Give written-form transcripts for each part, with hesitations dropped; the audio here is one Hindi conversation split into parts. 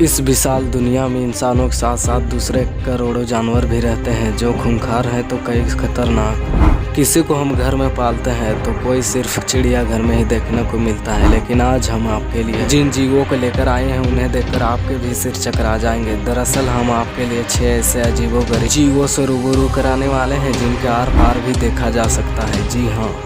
इस विशाल दुनिया में इंसानों के साथ साथ दूसरे करोड़ों जानवर भी रहते हैं जो खूंखार हैं तो कई खतरनाक। किसी को हम घर में पालते हैं तो कोई सिर्फ चिड़िया घर में ही देखने को मिलता है, लेकिन आज हम आपके लिए जिन जीवों को लेकर आए हैं उन्हें देखकर आपके भी सिर चकरा जाएंगे। दरअसल हम आपके लिए 6 ऐसे अजीबोगरीब जीवों से रूबरू कराने वाले हैं जिनके आर पार भी देखा जा सकता है। जी हाँ,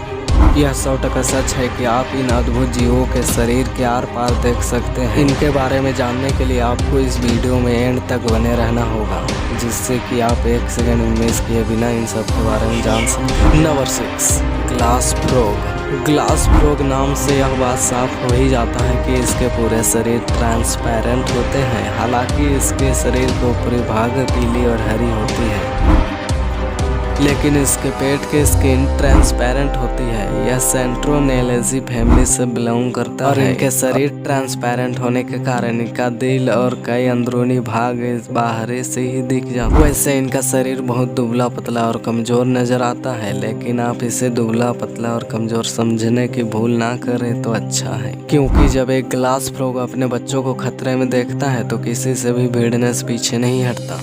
यह 100% सच है कि आप इन अद्भुत जीवों के शरीर के आर पार देख सकते हैं। इनके बारे में जानने के लिए आपको इस वीडियो में एंड तक बने रहना होगा, जिससे कि आप 1 सेकंड मिस किए बिना इन सब के बारे में जान सकें। Number 6, glass frog. Glass frog नाम से यह बात साफ हो ही जाता है कि इसके पूरे शरीर ट्रांसपेरेंट होते हैं। हालांकि इसके शरीर के ऊपरी भाग पीली और हरी होती है, लेकिन इसके पेट की स्किन ट्रांसपेरेंट होती है। यह सेंट्रोनेलेजी फैमिली से बिलोंग करता है और इनके शरीर ट्रांसपेरेंट होने के कारण इनका दिल और कई अंदरूनी भाग बाहरी से ही दिख जाता है। वैसे इनका शरीर बहुत दुबला पतला और कमजोर नजर आता है, लेकिन आप इसे दुबला पतला और कमजोर समझने की भूल ना करें तो अच्छा है, क्योंकि जब एक ग्लास फ्रॉग अपने बच्चों को खतरे में देखता है तो किसी से भी भिड़ने से पीछे नहीं हटता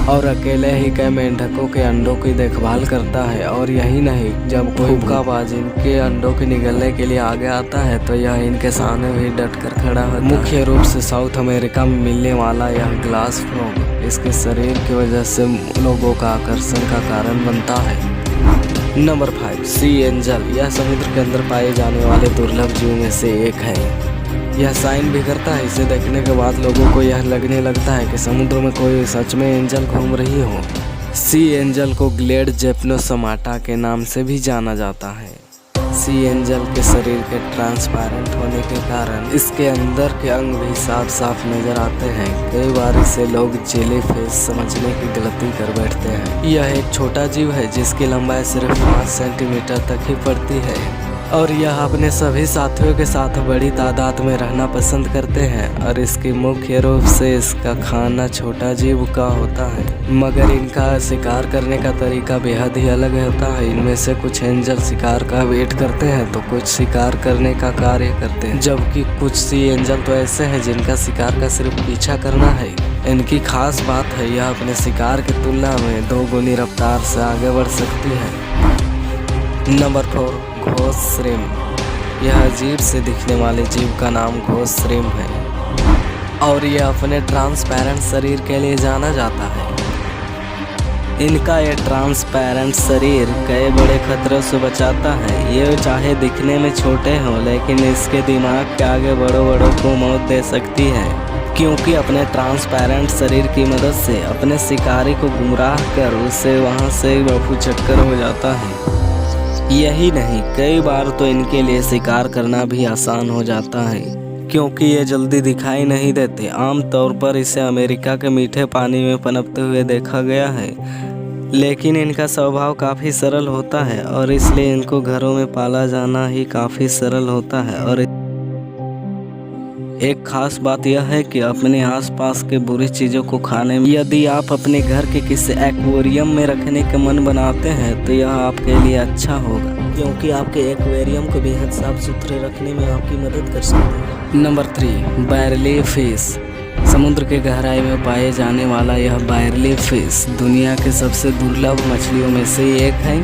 और अकेले ही कई मेंढकों के अंडों की देखभाल करता है। और यही नहीं, जब कोई हुक्काबाज इनके अंडों के निगलने के लिए आगे आता है तो यह इनके सामने भी डटकर खड़ा होता है। मुख्य रूप से साउथ अमेरिका में मिलने वाला यह ग्लास फ्रॉग इसके शरीर की वजह से लोगों का आकर्षण का कारण बनता है। नंबर 5, सी एंजल। यह समुद्र के अंदर पाए जाने वाले दुर्लभ जीवों में से एक है। यह साइन भी करता है। इसे देखने के बाद लोगों को यह लगने लगता है कि समुद्र में कोई सच में एंजल घूम रही हो। सी एंजल को ग्लेड जेपनोसोमाटा के नाम से भी जाना जाता है। सी एंजल के शरीर के ट्रांसपेरेंट होने के कारण इसके अंदर के अंग भी साफ साफ नजर आते हैं। कई बार इसे लोग जेलीफिश समझने की गलती कर बैठते हैं। यह एक छोटा जीव है जिसकी लंबाई सिर्फ 5 सेंटीमीटर तक ही पड़ती है और यह अपने सभी साथियों के साथ बड़ी तादाद में रहना पसंद करते हैं और इसकी मुख्य रूप से इसका खाना छोटा जीव का होता है, मगर इनका शिकार करने का तरीका बेहद ही अलग होता है। इनमें से कुछ एंजल शिकार का वेट करते हैं तो कुछ शिकार करने का कार्य करते हैं, जबकि कुछ सी एंजल तो ऐसे हैं जिनका शिकार का सिर्फ पीछा करना है। इनकी खास बात है यह अपने शिकार की तुलना में 2 गुनी रफ्तार से आगे बढ़ सकती है। Number 4, ghost shrimp. यह अजीब से दिखने वाले जीव का नाम घोस्ट श्रिम्प है और यह अपने ट्रांसपेरेंट शरीर के लिए जाना जाता है। इनका ये ट्रांसपेरेंट शरीर कई बड़े खतरों से बचाता है। ये चाहे दिखने में छोटे हों, लेकिन इसके दिमाग के आगे बड़ों को मौत दे सकती है, क्योंकि अपने ट्रांसपेरेंट शरीर की मदद से अपने शिकारी को गुमराह कर उससे वहां से रफू चक्कर हो जाता है। यही नहीं, कई बार तो इनके लिए शिकार करना भी आसान हो जाता है, क्योंकि ये जल्दी दिखाई नहीं देते। आमतौर पर इसे अमेरिका के मीठे पानी में पनपते हुए देखा गया है, लेकिन इनका स्वभाव काफ़ी सरल होता है और इसलिए इनको घरों में पाला जाना ही काफ़ी सरल होता है। और एक खास बात यह है कि अपने आसपास के बुरी चीज़ों को खाने में यदि आप अपने घर के किसी एक्वेरियम में रखने का मन बनाते हैं तो यह आपके लिए अच्छा होगा, क्योंकि आपके एक्वेरियम को बेहद साफ सुथरे रखने में आपकी मदद कर सकते हैं। Number 3, बैरली fish. समुद्र के गहराई में पाए जाने वाला यह बैरली फिश दुनिया के सबसे दुर्लभ मछलियों में से एक है।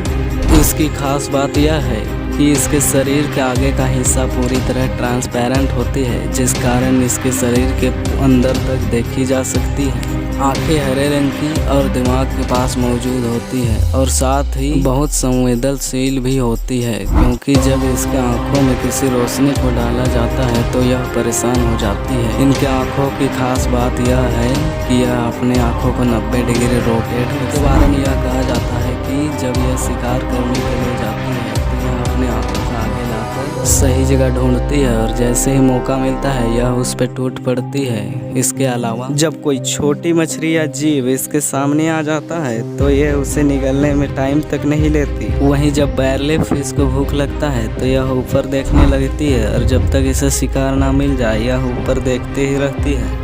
इसकी खास बात यह है कि इसके शरीर के आगे का हिस्सा पूरी तरह ट्रांसपेरेंट होती है, जिस कारण इसके शरीर के अंदर तक देखी जा सकती है। आंखें हरे रंग की और दिमाग के पास मौजूद होती है और साथ ही बहुत संवेदनशील भी होती है, क्योंकि जब इसके आंखों में किसी रोशनी को डाला जाता है तो यह परेशान हो जाती है। इनके आंखों की खास बात यह है कि यह अपने आंखों को 90 डिग्री रोटेट के बारे में यह कहा जाता है कि जब यह शिकार करने के लिए जाती है तो यह अपने आंखों को आगे लाकर सही जगह ढूंढती है और जैसे ही मौका मिलता है यह उस पर टूट पड़ती है। इसके अलावा जब कोई छोटी मछली या जीव इसके सामने आ जाता है तो यह उसे निगलने में टाइम तक नहीं लेती। वहीं जब बैरली फिश को भूख लगता है तो यह ऊपर देखने लगती है और जब तक इसे शिकार ना मिल जाए यह ऊपर देखते ही रहती है।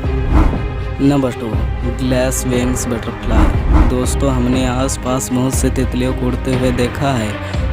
Number 2, glass wings butterfly. दोस्तों, हमने आसपास बहुत से तितलियों को उड़ते हुए देखा है,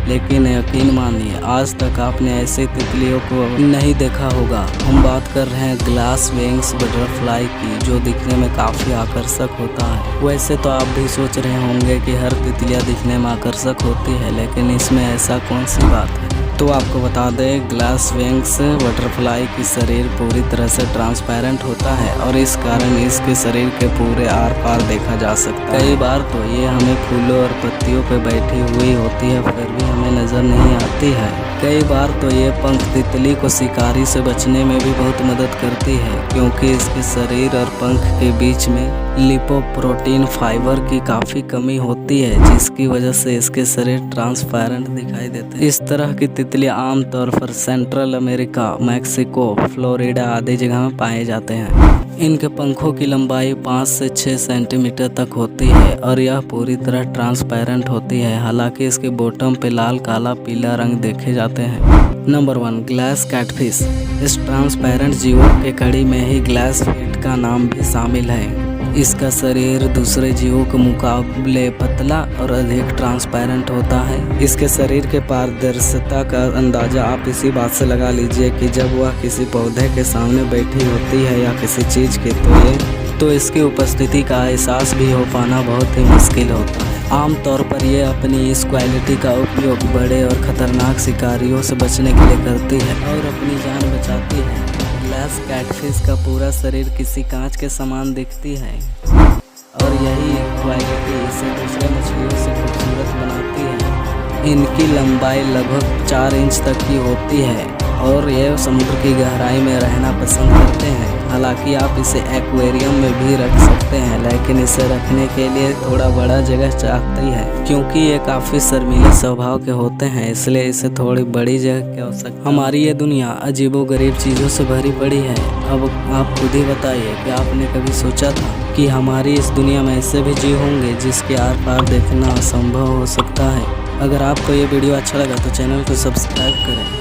लेकिन यकीन मानिए आज तक आपने ऐसे तितलियों को नहीं देखा होगा। हम बात कर रहे हैं ग्लास विंग्स बटरफ्लाई की, जो दिखने में काफ़ी आकर्षक होता है। वैसे तो आप भी सोच रहे होंगे कि हर तितलियाँ दिखने में आकर्षक होती है, लेकिन इसमें ऐसा कौन सी बात है। तो आपको बता दें, ग्लास विंग्स बटरफ्लाई की शरीर पूरी तरह से ट्रांसपेरेंट होता है और इस कारण इसके शरीर के पूरे आर पार देखा जा सकता है। कई बार तो ये हमें फूलों और पत्तियों पर बैठी हुई होती है, फिर भी हमें नज़र नहीं आती है। कई बार तो ये पंख तितली को शिकारी से बचने में भी बहुत मदद करती है, क्योंकि इसके शरीर और पंख के बीच में लिपोप्रोटीन फाइबर की काफ़ी कमी होती है, जिसकी वजह से इसके शरीर ट्रांसपेरेंट दिखाई देते हैं। इस तरह की तितलियां आमतौर पर सेंट्रल अमेरिका, मैक्सिको, फ्लोरिडा आदि जगह में पाए जाते हैं। इनके पंखों की लंबाई 5 से 6 सेंटीमीटर तक होती है और यह पूरी तरह ट्रांसपेरेंट होती है। हालांकि इसके बॉटम पे लाल, काला, पीला रंग देखे जाते हैं। Number 1, glass catfish. इस ट्रांसपेरेंट जीवों के कड़ी में ही ग्लास फिट का नाम भी शामिल है। इसका शरीर दूसरे जीवों के मुकाबले पतला और अधिक ट्रांसपेरेंट होता है। इसके शरीर के पारदर्शिता का अंदाजा आप इसी बात से लगा लीजिए कि जब वह किसी पौधे के सामने बैठी होती है या किसी चीज़ के, तो इसकी उपस्थिति का एहसास भी हो पाना बहुत ही मुश्किल होता है। आमतौर पर यह अपनी इस क्वालिटी का उपयोग बड़े और ख़तरनाक शिकारियों से बचने के लिए करती है और अपनी जान बचाती है। ग्लास कैटफिश का पूरा शरीर किसी कांच के समान दिखती है और यही क्वालिटी इसे दूसरे मछलियों से खूबसूरत बनाती है। इनकी लंबाई लगभग 4 इंच तक की होती है और ये समुद्र की गहराई में रहना पसंद करते हैं। हालांकि आप इसे एक्वेरियम में भी रख सकते हैं, लेकिन इसे रखने के लिए थोड़ा बड़ा जगह चाहती है, क्योंकि ये काफ़ी शर्मीले स्वभाव के होते हैं, इसलिए इसे थोड़ी बड़ी जगह की आवश्यकता। हमारी ये दुनिया अजीबोगरीब चीज़ों से भरी पड़ी है। अब आप खुद ही बताइए कि आपने कभी सोचा था कि हमारी इस दुनिया में ऐसे भी जीव होंगे जिसके आर पार देखना असंभव हो सकता है। अगर आपको ये वीडियो अच्छा लगा तो चैनल को सब्सक्राइब करें।